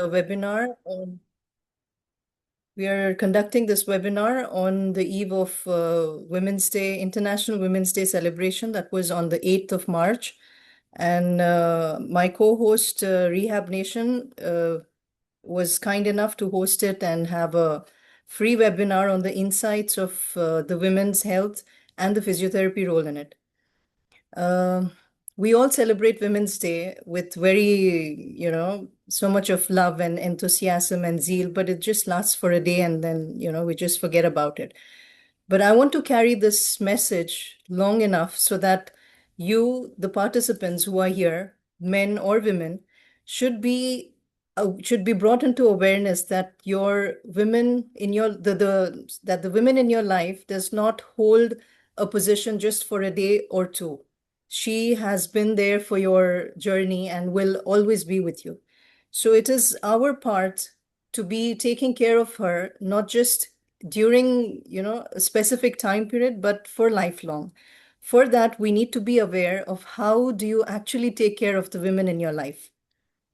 webinar on, we are conducting this webinar on the eve of Women's Day, International Women's Day celebration that was on the 8th of March. And my co-host, Rehab Nation, was kind enough to host it and have a free webinar on the insights of the women's health and the physiotherapy role in it. Um, we all celebrate Women's Day with so much of love and enthusiasm and zeal, but it just lasts for a day and then, we just forget about it. But I want to carry this message long enough so that you, the participants who are here, men or women, should be brought into awareness that your women in your the that the women in your life does not hold a position just for a day or two. She has been there for your journey and will always be with you. So it is our part to be taking care of her, not just during, a specific time period, but for lifelong. For that, we need to be aware of how do you actually take care of the women in your life.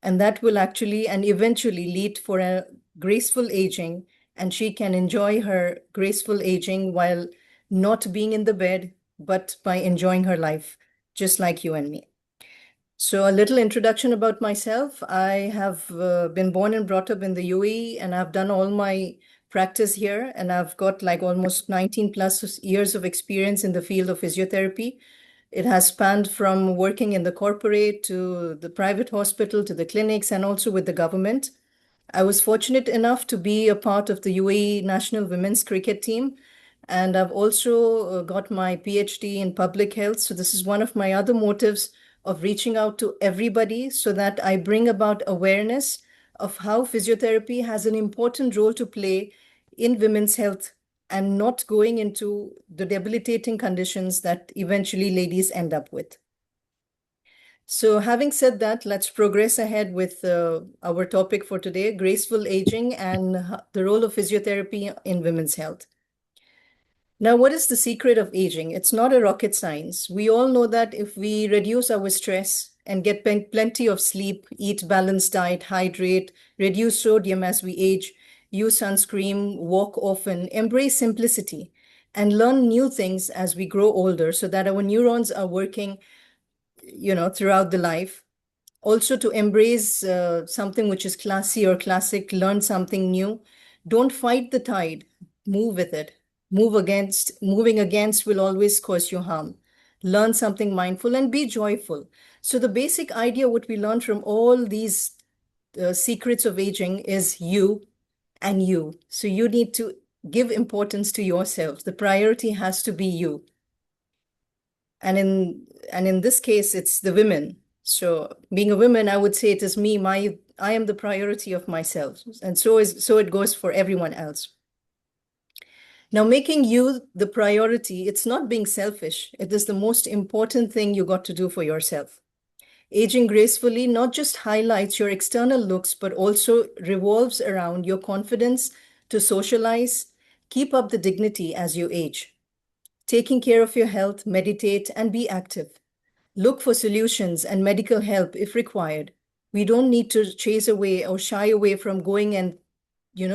And that will actually and eventually lead for a graceful aging, and she can enjoy her graceful aging while not being in the bed, but by enjoying her life, just like you and me. So, a little introduction about myself. I have been born and brought up in the UAE, and I've done all my practice here, and I've got like almost 19 plus years of experience in the field of physiotherapy. It has spanned from working in the corporate to the private hospital to the clinics and also with the government. I was fortunate enough to be a part of the UAE national women's cricket team. And I've also got my PhD in public health. So, this is one of my other motives of reaching out to everybody so that I bring about awareness of how physiotherapy has an important role to play in women's health and not going into the debilitating conditions that eventually ladies end up with. So, having said that, let's progress ahead with our topic for today, graceful aging and the role of physiotherapy in women's health. Now, what is the secret of aging? It's not a rocket science. We all know that if we reduce our stress and get plenty of sleep, eat balanced diet, hydrate, reduce sodium as we age, use sunscreen, walk often, embrace simplicity, and learn new things as we grow older so that our neurons are working, throughout the life. Also, to embrace something which is classy or classic, learn something new. Don't fight the tide, move with it. Moving against will always cause you harm. Learn something mindful and be joyful. So, the basic idea, what we learn from all these secrets of aging is you and you. So, you need to give importance to yourself. The priority has to be you. And in this case, it's the women. So being a woman, I would say it is me. I am the priority of myself, and so it goes for everyone else. Now, making you the priority, it's not being selfish. It is the most important thing you got to do for yourself. Aging gracefully not just highlights your external looks, but also revolves around your confidence to socialize, keep up the dignity as you age. Taking care of your health, meditate, and be active. Look for solutions and medical help if required. We don't need to chase away or shy away from going and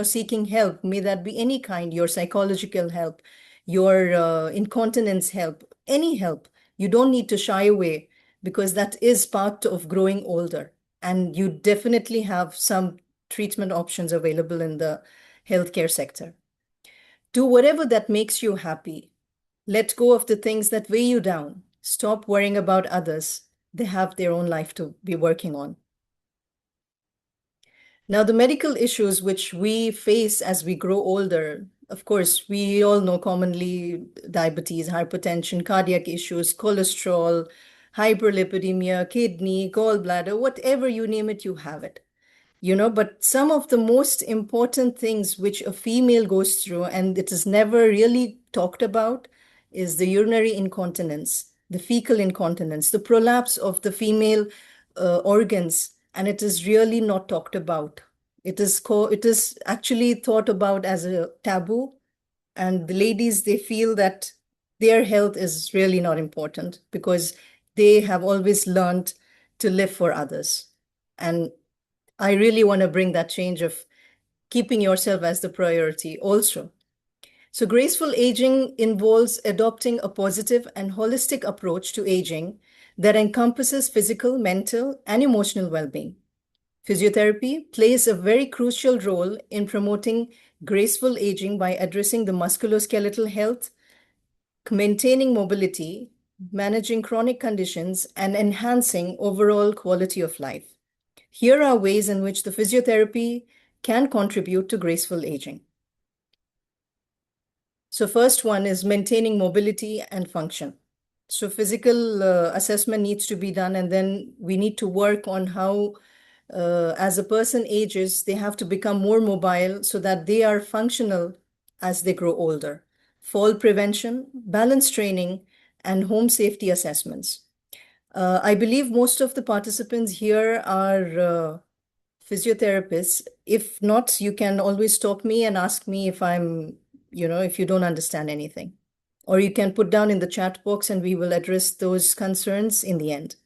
seeking help. May that be any kind, your psychological help, your incontinence help, any help. You don't need to shy away because that is part of growing older. And you definitely have some treatment options available in the healthcare sector. Do whatever that makes you happy. Let go of the things that weigh you down. Stop worrying about others. They have their own life to be working on. Now, the medical issues which we face as we grow older, of course, we all know commonly diabetes, hypertension, cardiac issues, cholesterol, hyperlipidemia, kidney, gallbladder, whatever you name it, you have it. But some of the most important things which a female goes through, and it is never really talked about, is the urinary incontinence, the fecal incontinence, the prolapse of the female organs, and it is really not talked about. It is actually thought about as a taboo, and the ladies, they feel that their health is really not important because they have always learned to live for others. And I really want to bring that change of keeping yourself as the priority also. So, graceful aging involves adopting a positive and holistic approach to aging that encompasses physical, mental, and emotional well being. Physiotherapy plays a very crucial role in promoting graceful aging by addressing the musculoskeletal health, maintaining mobility, managing chronic conditions, and enhancing overall quality of life. Here are ways in which the physiotherapy can contribute to graceful aging. So first one is maintaining mobility and function. So physical assessment needs to be done, and then we need to work on how, as a person ages, they have to become more mobile so that they are functional as they grow older. Fall prevention, balance training, and home safety assessments. I believe most of the participants here are physiotherapists. If not, you can always stop me and ask me if if you don't understand anything. Or you can put down in the chat box and we will address those concerns in the end.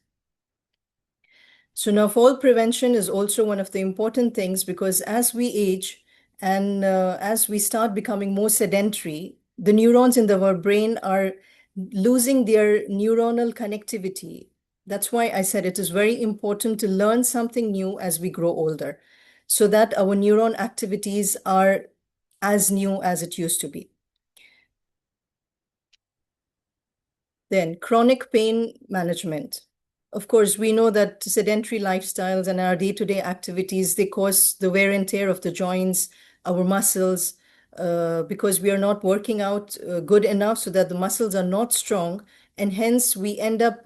So now fall prevention is also one of the important things because as we age and as we start becoming more sedentary, the neurons in our brain are losing their neuronal connectivity. That's why I said it is very important to learn something new as we grow older so that our neuron activities are as new as it used to be. Then chronic pain management. Of course, we know that sedentary lifestyles and our day-to-day activities, they cause the wear and tear of the joints, our muscles, because we are not working out good enough so that the muscles are not strong. And hence we end up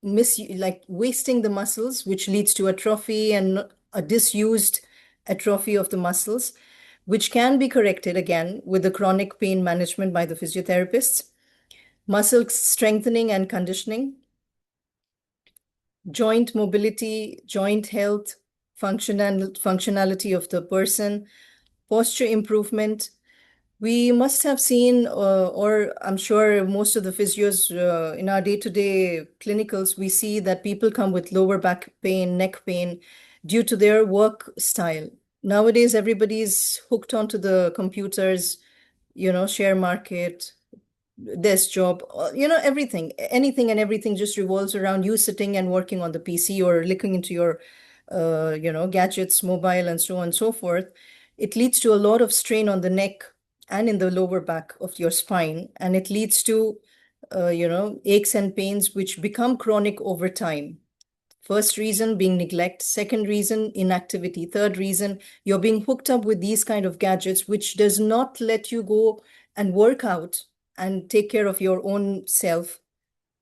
wasting the muscles, which leads to atrophy and a disused atrophy of the muscles, which can be corrected again with the chronic pain management by the physiotherapists. Muscle strengthening and conditioning, joint mobility, joint health, functionality of the person, posture improvement. We must have seen, or I'm sure most of the physios in our day-to-day clinicals, we see that people come with lower back pain, neck pain due to their work style. Nowadays, everybody's hooked onto the computers, share market, desk job, everything, anything and everything just revolves around you sitting and working on the PC or looking into your, gadgets, mobile, and so on and so forth. It leads to a lot of strain on the neck and in the lower back of your spine, and it leads to, aches and pains which become chronic over time. First reason being neglect. Second reason, inactivity. Third reason, you're being hooked up with these kind of gadgets, which does not let you go and work out and take care of your own self.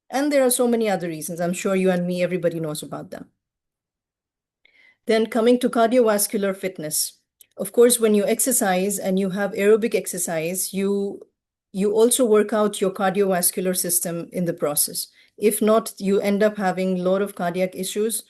And there are so many other reasons. I'm sure you and me, everybody knows about them. Then coming to cardiovascular fitness. Of course, when you exercise and you have aerobic exercise, you also work out your cardiovascular system in the process. If not, you end up having a lot of cardiac issues.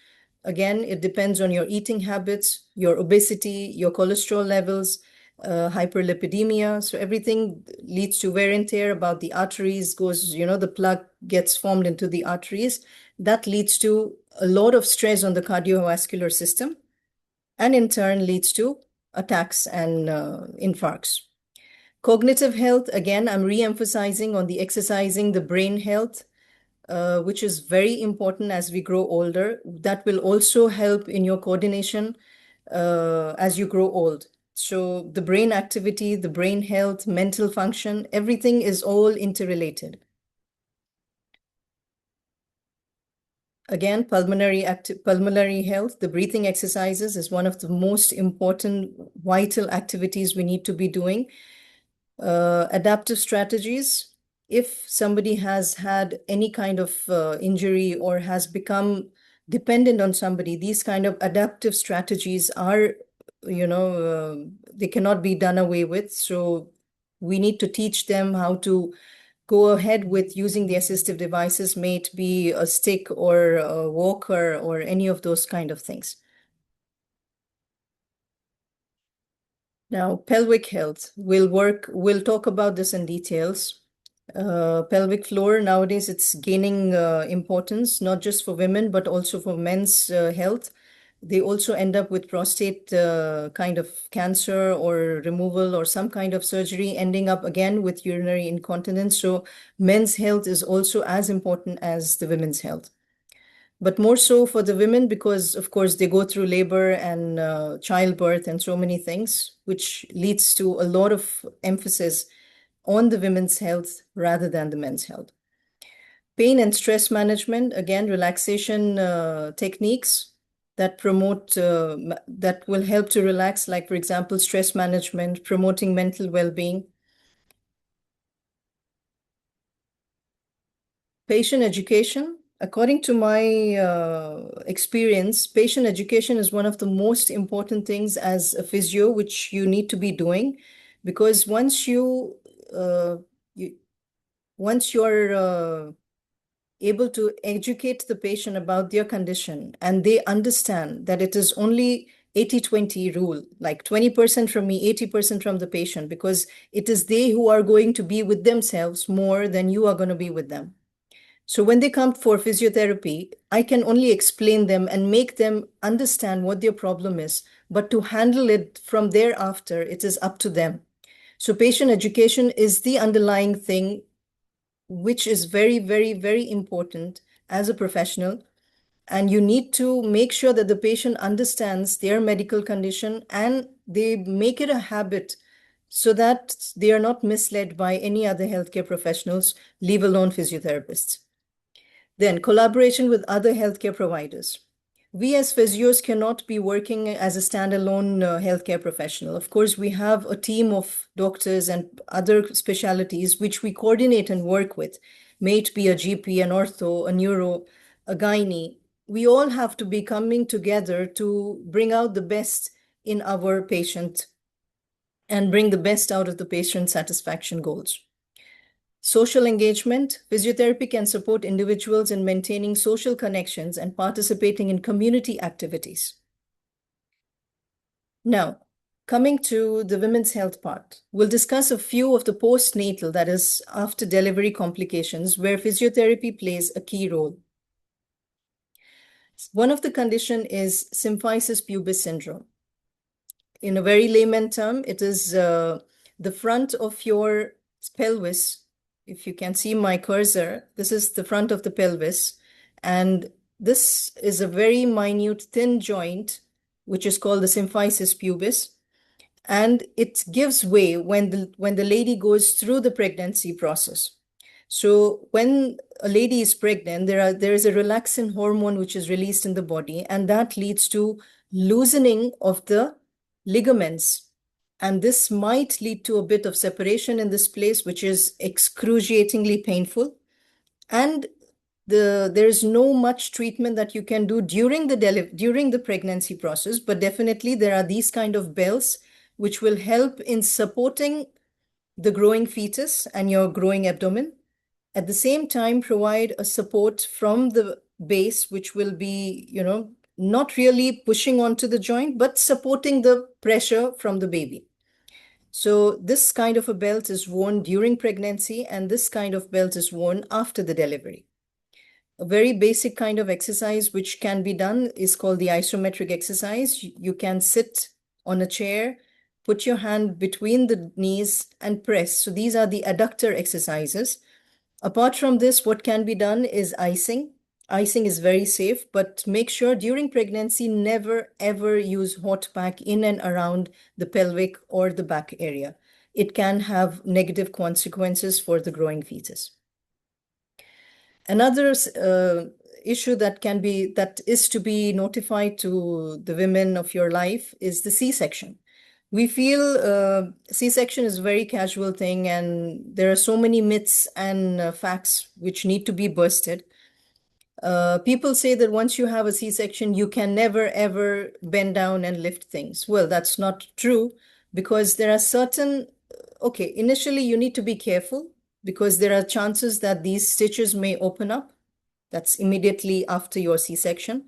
Again, it depends on your eating habits, your obesity, your cholesterol levels, hyperlipidemia. So everything leads to wear and tear about the arteries, the plug gets formed into the arteries. That leads to a lot of stress on the cardiovascular system and in turn leads to attacks and infarcts. Cognitive health, again, I'm re-emphasizing on the exercising the brain health, which is very important as we grow older. That will also help in your coordination as you grow old. So the brain activity, the brain health, mental function, everything is all interrelated. Again, pulmonary health, the breathing exercises is one of the most important vital activities we need to be doing. Adaptive strategies. If somebody has had any kind of injury or has become dependent on somebody, these kind of adaptive strategies are, they cannot be done away with. So we need to teach them how to go ahead with using the assistive devices, may it be a stick or a walker or any of those kind of things. Now, pelvic health, we'll talk about this in details. Pelvic floor, nowadays it's gaining importance, not just for women, but also for men's health. they also end up with prostate kind of cancer or removal or some kind of surgery, ending up again with urinary incontinence. So men's health is also as important as the women's health. But more so for the women because, of course, they go through labor and childbirth and so many things, which leads to a lot of emphasis on the women's health rather than the men's health. Pain and stress management, again, relaxation techniques that promote, that will help to relax, like, for example, stress management, promoting mental well-being. Patient education, according to my experience, patient education is one of the most important things as a physio, which you need to be doing, because uh, you once you're able to educate the patient about their condition and they understand that it is only 80-20 rule, like 20% from me, 80% from the patient, because it is they who are going to be with themselves more than you are going to be with them. So when they come for physiotherapy, I can only explain them and make them understand what their problem is, but to handle it from thereafter, it is up to them. So patient education is the underlying thing, which is very, very, very important as a professional. And you need to make sure that the patient understands their medical condition and they make it a habit so that they are not misled by any other healthcare professionals, leave alone physiotherapists. Then collaboration with other healthcare providers. We as physios cannot be working as a standalone healthcare professional. Of course, we have a team of doctors and other specialties which we coordinate and work with. May it be a GP, an ortho, a neuro, a gynae. We all have to be coming together to bring out the best in our patient and bring the best out of the patient satisfaction goals. Social engagement, physiotherapy can support individuals in maintaining social connections and participating in community activities. Now, coming to the women's health part, we'll discuss a few of the postnatal, that is, after delivery complications, where physiotherapy plays a key role. One of the condition is symphysis pubis syndrome. In a very layman term, it is the front of your pelvis. If you can see my cursor, this is the front of the pelvis. And this is a very minute, thin joint, which is called the symphysis pubis. And it gives way when the lady goes through the pregnancy process. So when a lady is pregnant, there is a relaxin hormone which is released in the body, and that leads to loosening of the ligaments. And this might lead to a bit of separation in this place, which is excruciatingly painful. And there is no much treatment that you can do during the pregnancy process, but definitely there are these kind of bells which will help in supporting the growing fetus and your growing abdomen. At the same time, provide a support from the base, which will be, not really pushing onto the joint, but supporting the pressure from the baby. So this kind of a belt is worn during pregnancy, and this kind of belt is worn after the delivery. A very basic kind of exercise which can be done is called the isometric exercise. You can sit on a chair, put your hand between the knees and press. So these are the adductor exercises. Apart from this, what can be done is icing. Icing is very safe, but make sure during pregnancy, never ever use hot pack in and around the pelvic or the back area. It can have negative consequences for the growing fetus. Another issue that is to be notified to the women of your life is the C-section. We feel C-section is a very casual thing, and there are so many myths and facts which need to be busted. People say that once you have a C-section, you can never ever bend down and lift things. Well, that's not true, because there are certain, okay, initially you need to be careful because there are chances that these stitches may open up. That's immediately after your C-section.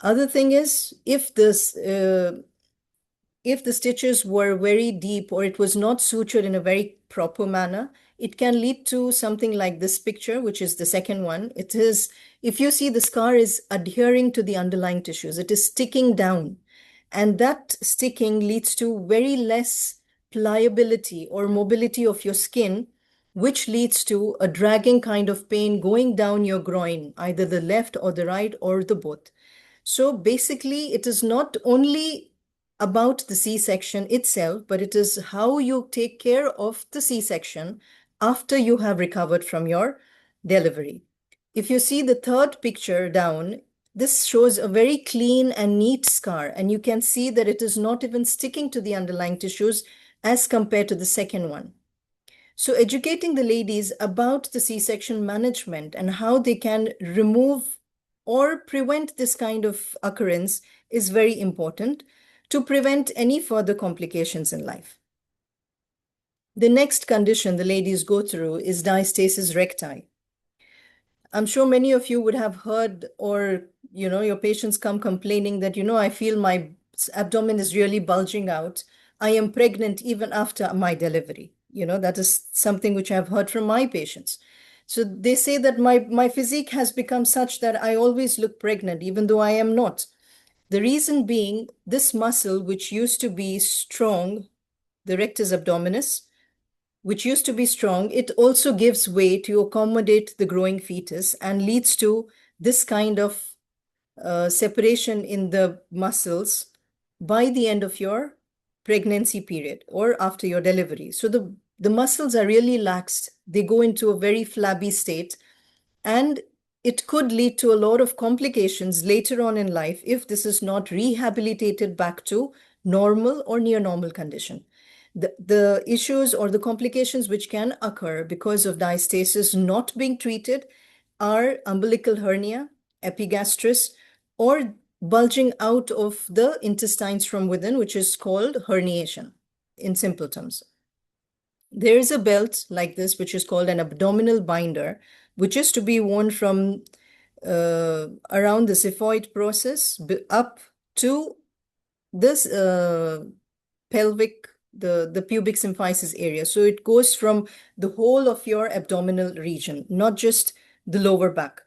Other thing is, if this if the stitches were very deep or it was not sutured in a very proper manner, it can lead to something like this picture, which is the second one. It is, if you see, the scar is adhering to the underlying tissues, it is sticking down. And that sticking leads to very less pliability or mobility of your skin, which leads to a dragging kind of pain going down your groin, either the left or the right or the both. So basically, it is not only about the C-section itself, but it is how you take care of the C-section after you have recovered from your delivery. If you see the third picture down, this shows a very clean and neat scar, and you can see that it is not even sticking to the underlying tissues as compared to the second one. So educating the ladies about the C-section management and how they can remove or prevent this kind of occurrence is very important to prevent any further complications in life. The next condition the ladies go through is diastasis recti. I'm sure many of you would have heard, or your patients come complaining that, I feel my abdomen is really bulging out. I am pregnant even after my delivery. That is something which I've heard from my patients. So they say that my physique has become such that I always look pregnant, even though I am not. The reason being, this muscle, which used to be strong, the rectus abdominis, which used to be strong, it also gives way to accommodate the growing fetus and leads to this kind of separation in the muscles by the end of your pregnancy period or after your delivery. So the muscles are really laxed. They go into a very flabby state, and it could lead to a lot of complications later on in life if this is not rehabilitated back to normal or near normal condition. The issues or the complications which can occur because of diastasis not being treated are umbilical hernia, epigastrus, or bulging out of the intestines from within, which is called herniation in simple terms. There is a belt like this, which is called an abdominal binder, which is to be worn from around the xiphoid process up to this pelvic, the pubic symphysis area. So it goes from the whole of your abdominal region, not just the lower back.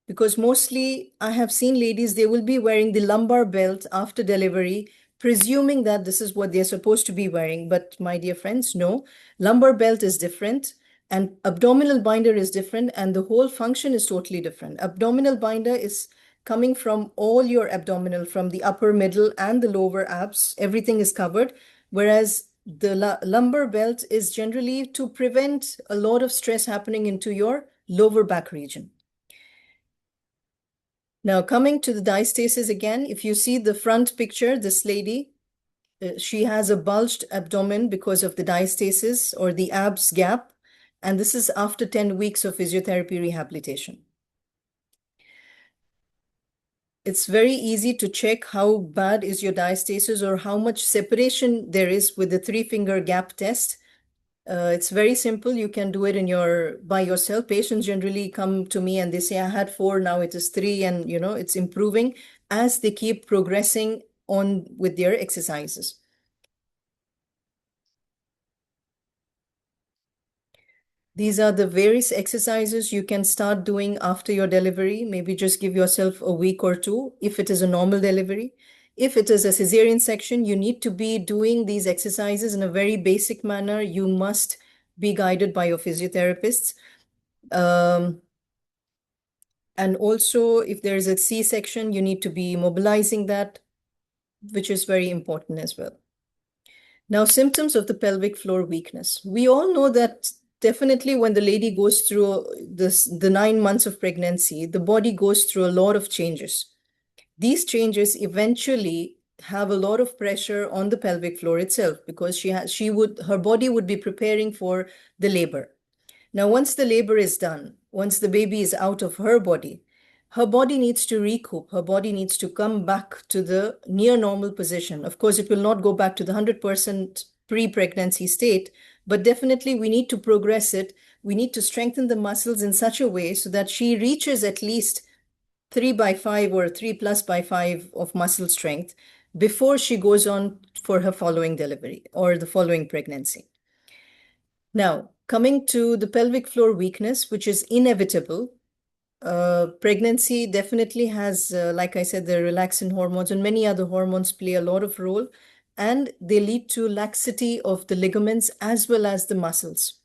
Because mostly I have seen ladies, they will be wearing the lumbar belt after delivery, presuming that this is what they're supposed to be wearing. But my dear friends, no, lumbar belt is different and abdominal binder is different, and the whole function is totally different. Abdominal binder is coming from all your abdominal, from the upper, middle, and the lower abs. Everything is covered, whereas the lumbar belt is generally to prevent a lot of stress happening into your lower back region. Now, coming to the diastasis again, if you see the front picture, this lady, she has a bulged abdomen because of the diastasis or the abs gap, and this is after 10 weeks of physiotherapy rehabilitation. It's very easy to check how bad is your diastasis or how much separation there is with the three-finger gap test. It's very simple. You can do it by yourself. Patients generally come to me and they say, I had 4, now it is 3, and it's improving as they keep progressing on with their exercises. These are the various exercises you can start doing after your delivery. Maybe just give yourself a week or 2 if it is a normal delivery. If it is a cesarean section, you need to be doing these exercises in a very basic manner. You must be guided by your physiotherapists. And also, if there is a C-section, you need to be mobilizing that, which is very important as well. Now, symptoms of the pelvic floor weakness. We all know that definitely when the lady goes through the 9 months of pregnancy, the body goes through a lot of changes. These changes eventually have a lot of pressure on the pelvic floor itself because her body would be preparing for the labor. Now, once the labor is done, once the baby is out of her body needs to recoup. Her body needs to come back to the near normal position. Of course, it will not go back to the 100% pre-pregnancy state, but definitely we need to progress it. We need to strengthen the muscles in such a way so that she reaches at least 3/5 or 3+/5 of muscle strength before she goes on for her following delivery or the following pregnancy. Now, coming to the pelvic floor weakness, which is inevitable, pregnancy definitely has, like I said, the relaxin hormones and many other hormones play a lot of role, and they lead to laxity of the ligaments as well as the muscles.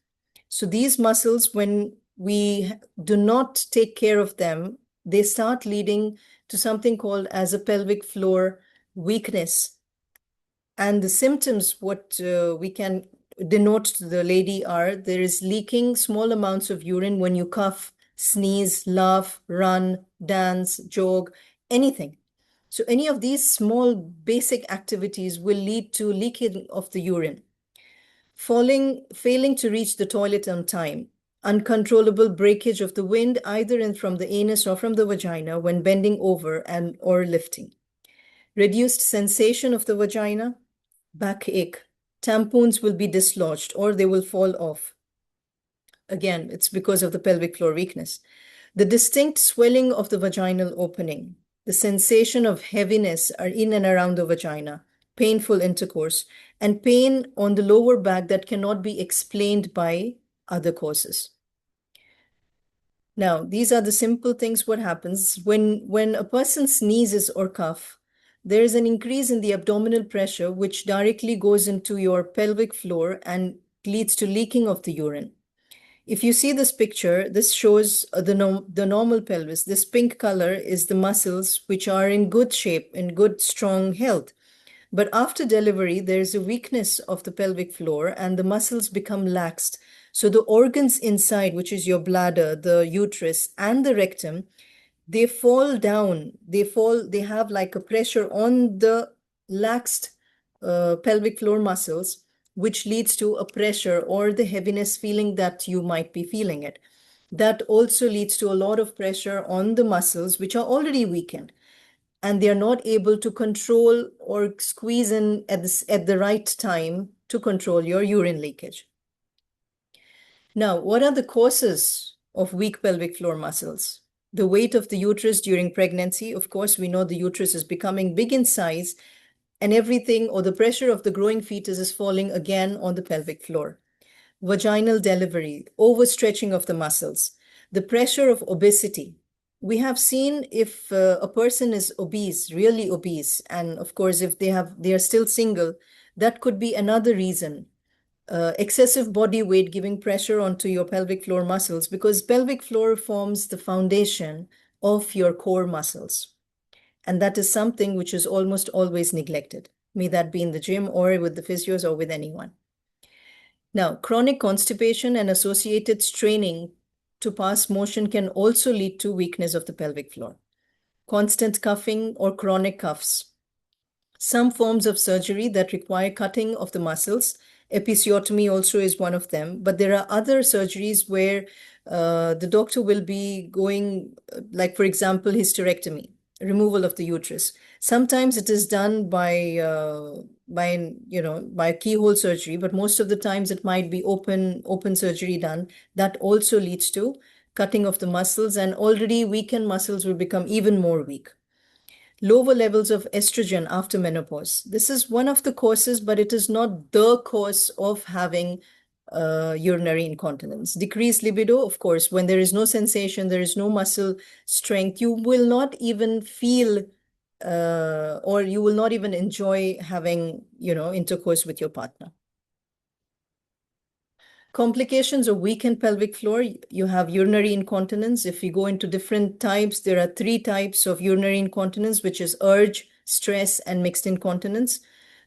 So these muscles, when we do not take care of them, they start leading to something called as a pelvic floor weakness. And the symptoms, what we can denote to the lady are there is leaking small amounts of urine when you cough, sneeze, laugh, run, dance, jog, anything. So any of these small basic activities will lead to leaking of the urine. Failing to reach the toilet on time, uncontrollable breakage of the wind either in from the anus or from the vagina when bending over and or lifting, reduced sensation of the vagina, backache, tampons will be dislodged or they will fall off. Again, it's because of the pelvic floor weakness. The distinct swelling of the vaginal opening, the sensation of heaviness are in and around the vagina, painful intercourse, and pain on the lower back that cannot be explained by other causes. Now, these are the simple things. What happens when a person sneezes or cough, there is an increase in the abdominal pressure, which directly goes into your pelvic floor and leads to leaking of the urine. If you see this picture, this shows the normal pelvis. This pink color is the muscles which are in good shape, in good, strong health. But after delivery, there's a weakness of the pelvic floor and the muscles become laxed. So the organs inside, which is your bladder, the uterus, and the rectum, they fall down. They have like a pressure on the laxed pelvic floor muscles, which leads to a pressure or the heaviness feeling that you might be feeling it. That also leads to a lot of pressure on the muscles, which are already weakened, and they are not able to control or squeeze in at the right time to control your urine leakage. Now, what are the causes of weak pelvic floor muscles? The weight of the uterus during pregnancy. Of course, we know the uterus is becoming big in size and everything, or the pressure of the growing fetus is falling again on the pelvic floor. Vaginal delivery, overstretching of the muscles, the pressure of obesity. We have seen if a person is obese, really obese, and of course, if they are still single, that could be another reason. Excessive body weight giving pressure onto your pelvic floor muscles, because pelvic floor forms the foundation of your core muscles. And that is something which is almost always neglected, may that be in the gym or with the physios or with anyone. Now, chronic constipation and associated straining to pass motion can also lead to weakness of the pelvic floor. Constant cuffing or chronic cuffs. Some forms of surgery that require cutting of the muscles. Episiotomy also is one of them, but there are other surgeries where the doctor will be going, like for example, hysterectomy, removal of the uterus. Sometimes it is done by keyhole surgery, but most of the times it might be open surgery done. That also leads to cutting of the muscles, and already weakened muscles will become even more weak. Lower levels of estrogen after menopause. This is one of the causes, but it is not the cause of having urinary incontinence. Decreased libido, of course, when there is no sensation, there is no muscle strength, you will not even feel or you will not even enjoy having, intercourse with your partner. Complications of weakened pelvic floor, you have urinary incontinence. If you go into different types, there are 3 types of urinary incontinence, which is urge, stress, and mixed incontinence.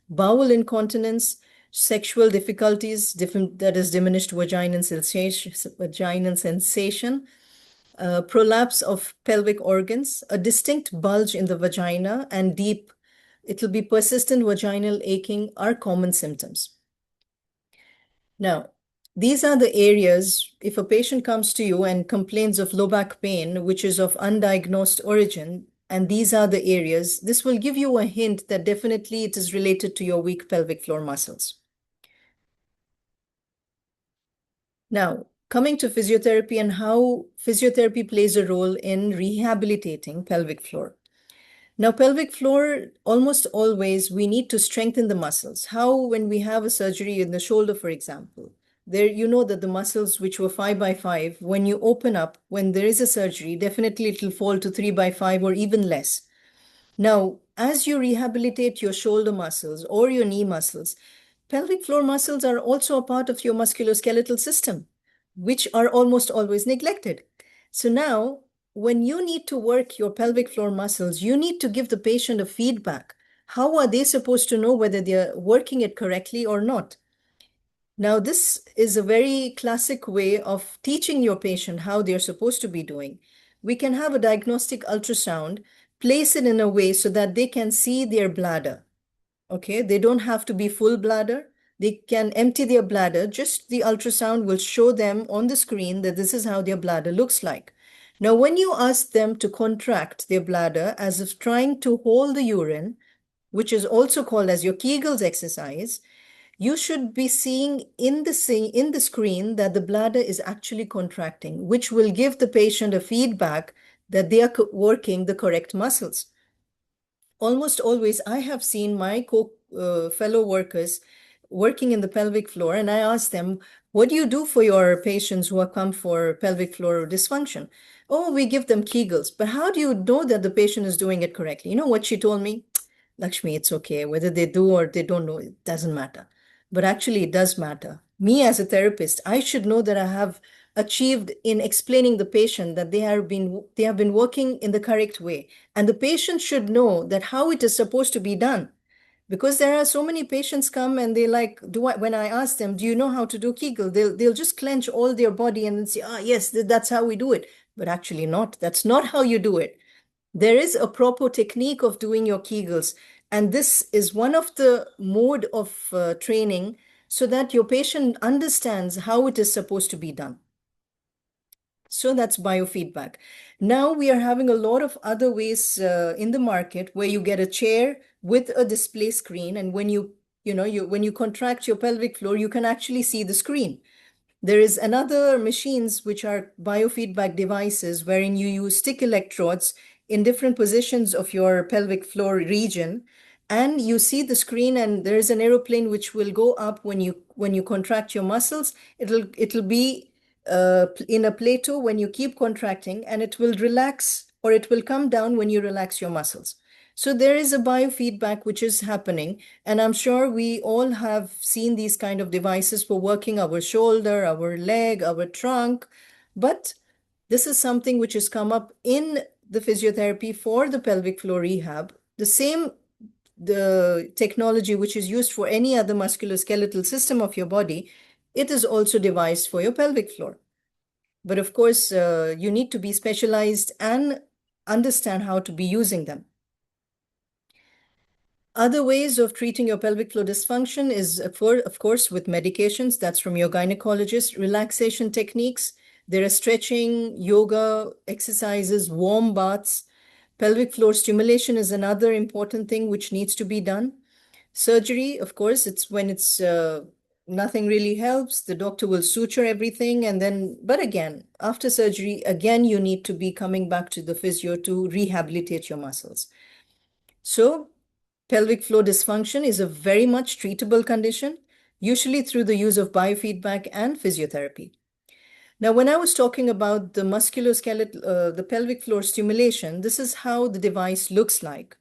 Bowel incontinence, sexual difficulties, that is diminished vaginal sensation, prolapse of pelvic organs, a distinct bulge in the vagina, and it'll be persistent vaginal aching are common symptoms. Now, these are the areas, if a patient comes to you and complains of low back pain, which is of undiagnosed origin, and these are the areas, this will give you a hint that definitely it is related to your weak pelvic floor muscles. Now, coming to physiotherapy and how physiotherapy plays a role in rehabilitating pelvic floor. Now, pelvic floor, almost always we need to strengthen the muscles. How, when we have a surgery in the shoulder, for example, there you know that the muscles which were 5 by 5, when you open up, when there is a surgery, definitely it will fall to 3 by 5 or even less. Now, as you rehabilitate your shoulder muscles or your knee muscles, pelvic floor muscles are also a part of your musculoskeletal system, which are almost always neglected. So now, when you need to work your pelvic floor muscles, you need to give the patient a feedback. How are they supposed to know whether they're working it correctly or not? Now, this is a very classic way of teaching your patient how they're supposed to be doing. We can have a diagnostic ultrasound, place it in a way so that they can see their bladder. Okay, they don't have to be full bladder. They can empty their bladder. Just the ultrasound will show them on the screen that this is how their bladder looks like. Now, when you ask them to contract their bladder as if trying to hold the urine, which is also called as your Kegels exercise, you should be seeing in the screen that the bladder is actually contracting, which will give the patient a feedback that they are working the correct muscles. Almost always, I have seen my fellow workers working in the pelvic floor, and I ask them, what do you do for your patients who have come for pelvic floor dysfunction? Oh, we give them Kegels. But how do you know that the patient is doing it correctly? You know what she told me? Lakshmi, it's okay. Whether they do or they don't know, it doesn't matter. But actually, it does matter. Me as a therapist, I should know that I have achieved in explaining the patient that they have been working in the correct way. And the patient should know that how it is supposed to be done. Because there are so many patients come and they like, when I ask them, do you know how to do Kegel? They'll just clench all their body and then say, ah, yes, that's how we do it. But actually not. That's not how you do it. There is a proper technique of doing your Kegels, and this is one of the mode of training so that your patient understands how it is supposed to be done. So that's biofeedback. Now we are having a lot of other ways in the market where you get a chair with a display screen, and when when you contract your pelvic floor, you can actually see the screen. There is another machines which are biofeedback devices wherein you use stick electrodes in different positions of your pelvic floor region, and you see the screen, and there is an aeroplane which will go up when you contract your muscles. It'll be in a plateau when you keep contracting, and it will relax or it will come down when you relax your muscles. So there is a biofeedback which is happening, and I'm sure we all have seen these kind of devices for working our shoulder, our leg, our trunk. But this is something which has come up in the physiotherapy for the pelvic floor rehab. The technology which is used for any other musculoskeletal system of your body, it is also devised for your pelvic floor. But of course, you need to be specialized and understand how to be using them. Other ways of treating your pelvic floor dysfunction is, of course, with medications. That's from your gynecologist. Relaxation techniques. There are stretching, yoga, exercises, warm baths. Pelvic floor stimulation is another important thing which needs to be done. Surgery, of course, it's when it's nothing really helps. The doctor will suture everything, and then, but again, after surgery, again, you need to be coming back to the physio to rehabilitate your muscles. So pelvic floor dysfunction is a very much treatable condition, usually through the use of biofeedback and physiotherapy. Now, when I was talking about the musculoskeletal, the pelvic floor stimulation, this is how the device looks like.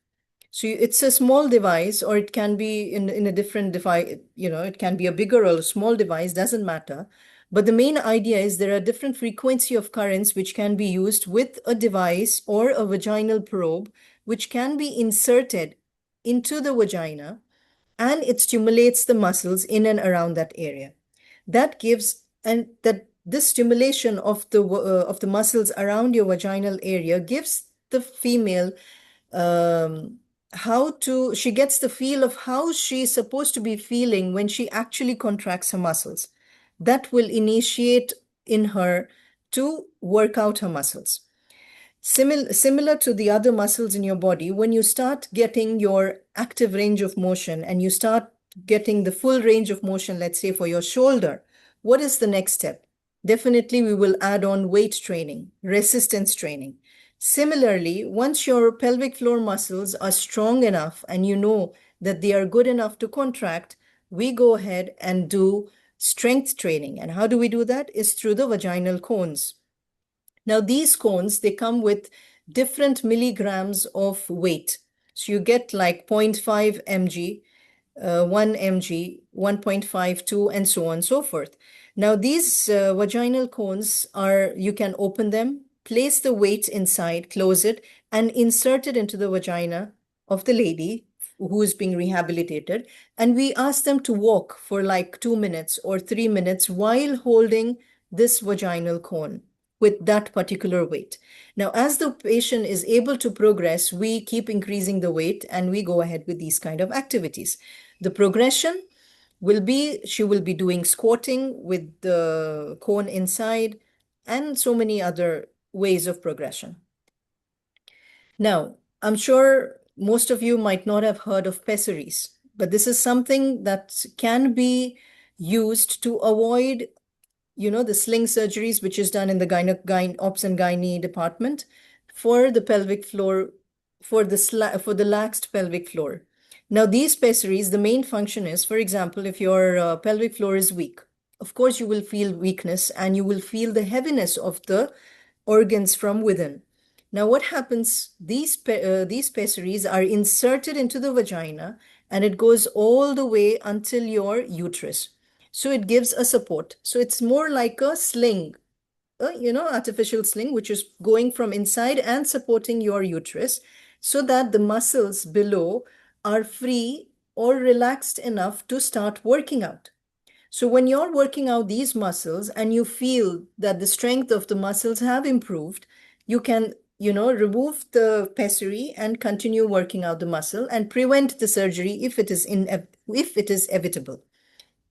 So it's a small device, or it can be in a different device, it can be a bigger or a small device, doesn't matter. But the main idea is there are different frequency of currents which can be used with a device or a vaginal probe, which can be inserted into the vagina, and it stimulates the muscles in and around that area. That gives, and that this stimulation of the muscles around your vaginal area gives the female she gets the feel of how she's supposed to be feeling when she actually contracts her muscles. That will initiate in her to work out her muscles. Similar to the other muscles in your body, when you start getting your active range of motion and you start getting the full range of motion, let's say for your shoulder, what is the next step? Definitely, we will add on weight training, resistance training. Similarly, once your pelvic floor muscles are strong enough and you know that they are good enough to contract, we go ahead and do strength training. And how do we do that? Is through the vaginal cones. Now, these cones, they come with different milligrams of weight. So you get like zero point 0.5 mg, 1 mg, 1.5, 2, and so on and so forth. Now, these vaginal cones are, you can open them, place the weight inside, close it, and insert it into the vagina of the lady who is being rehabilitated. And we ask them to walk for like 2 minutes or 3 minutes while holding this vaginal cone with that particular weight. Now, as the patient is able to progress, we keep increasing the weight and we go ahead with these kind of activities. The progression will be, she will be doing squatting with the cone inside and so many other ways of progression. Now, I'm sure most of you might not have heard of pessaries, but this is something that can be used to avoid, the sling surgeries, which is done in the ops and gynae department for the pelvic floor, for the laxed pelvic floor. Now, these pessaries, the main function is, for example, if your pelvic floor is weak, of course, you will feel weakness and you will feel the heaviness of the organs from within. Now, what happens? These pessaries are inserted into the vagina and it goes all the way until your uterus. So it gives a support. So it's more like a sling, artificial sling, which is going from inside and supporting your uterus so that the muscles below are free or relaxed enough to start working out. So when you're working out these muscles and you feel that the strength of the muscles have improved, you can, remove the pessary and continue working out the muscle and prevent the surgery if it is inevitable.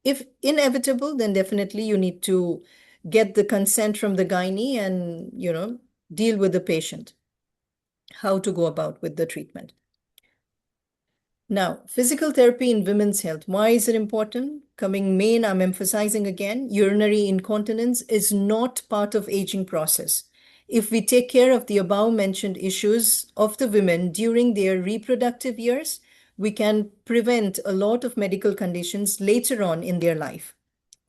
If inevitable, then definitely you need to get the consent from the gynae and, deal with the patient, how to go about with the treatment. Now, physical therapy in women's health. Why is it important? Coming main, I'm emphasizing again, urinary incontinence is not part of aging process. If we take care of the above mentioned issues of the women during their reproductive years, we can prevent a lot of medical conditions later on in their life.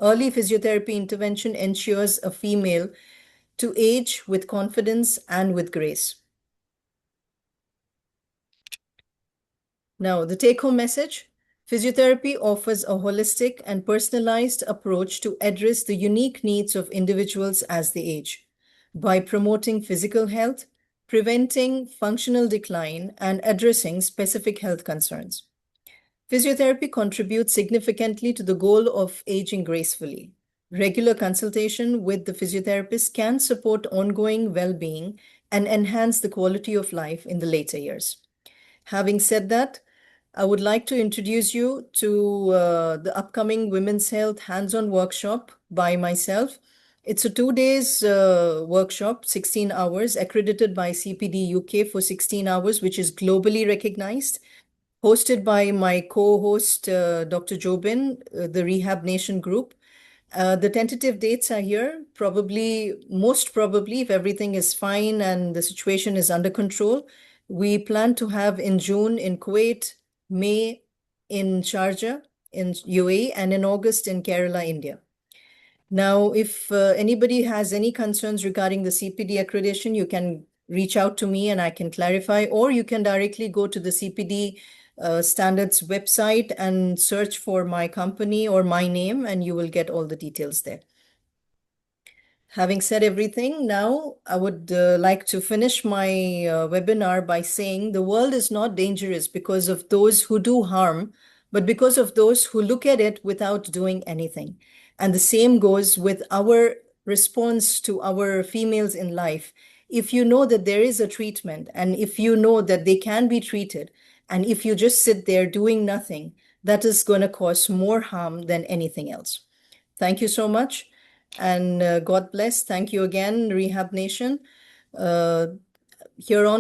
Early physiotherapy intervention ensures a female to age with confidence and with grace. Now, the take-home message: physiotherapy offers a holistic and personalized approach to address the unique needs of individuals as they age. By promoting physical health, preventing functional decline, and addressing specific health concerns, physiotherapy contributes significantly to the goal of aging gracefully. Regular consultation with the physiotherapist can support ongoing well-being and enhance the quality of life in the later years. Having said that, I would like to introduce you to the upcoming Women's Health hands-on workshop by myself. It's a 2 days workshop, 16 hours, accredited by CPD UK for 16 hours, which is globally recognized, hosted by my co-host, Dr. Jobin, the Rehab Nation group. The tentative dates are here. Most probably, if everything is fine and the situation is under control, we plan to have in June in Kuwait, May in Sharjah in UAE, and in August in Kerala, India. Now, if anybody has any concerns regarding the CPD accreditation, you can reach out to me and I can clarify, or you can directly go to the CPD standards website and search for my company or my name, and you will get all the details there. Having said everything, now I would like to finish my webinar by saying the world is not dangerous because of those who do harm, but because of those who look at it without doing anything. And the same goes with our response to our females in life. If you know that there is a treatment, and if you know that they can be treated, and if you just sit there doing nothing, that is going to cause more harm than anything else. Thank you so much. And God bless. Thank you again, Rehab Nation. Here on